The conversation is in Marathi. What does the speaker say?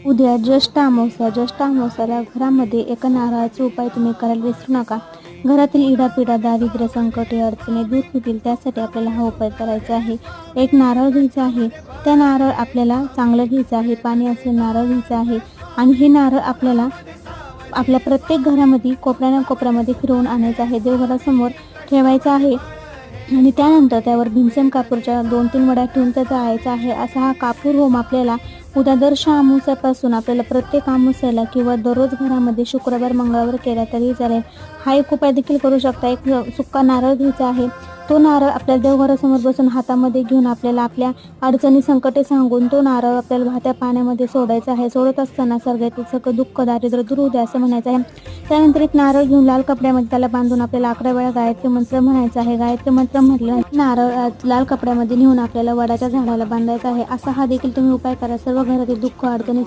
उद्या ज्येष्ठ अमावस्याला घरामध्ये एका नारळाचा उपाय तुम्ही करायला विसरू नका. घरातील इडापिडा, दारिद्र्य, संकटे, अडचणी दूर होतील त्यासाठी आपल्याला हा उपाय करायचा आहे. एक नारळ घ्यायचा आहे. त्या नारळ आपल्याला चांगलं घ्यायचं आहे. पाणी असे नारळ घ्यायचं आहे आणि हे नारळ आपल्याला आपल्या प्रत्येक घरामध्ये कोपऱ्यामध्ये फिरवून आणायचं आहे. देवघरासमोर ठेवायचं आहे आणि त्यानंतर त्यावर भीमसेन कापूरच्या 2-3 वड्या ठेवून त्या जाळायचा आहे. असा हा कापूर होम आपल्याला उद्या दर अमावस्यापासून आपल्याला प्रत्येक अमावस्याला किंवा दररोज घरामध्ये शुक्रवार, मंगळवार केला तरी चालेल. हा एक उपाय देखील करू शकता. एक सुक्का नारळ घ्यायचा आहे. तो नारळ आपल्या देवघरासमोर बसून हातामध्ये घेऊन आपल्याला आपल्या अडचणी, संकटे सांगून तो नारळ आपल्याला वाहत्या पाण्यामध्ये सोडायचा आहे. सोडत असताना सगळ्यातील सगळं दुःख, दारिद्र्य दूर होऊ द्या असं म्हणायचं आहे. त्यानंतर एक नारळ घेऊन लाल कपड्यामध्ये त्याला बांधून आपल्याला 11 वेळा गायत्री मंत्र म्हणायचा आहे. गायत्री मंत्र म्हटलं नारळ लाल कपड्यामध्ये नेऊन आपल्याला वडाच्या झाडाला बांधायचा आहे. असा हा देखील तुम्ही उपाय करा. सर्व घरातील दुःख, अडचणी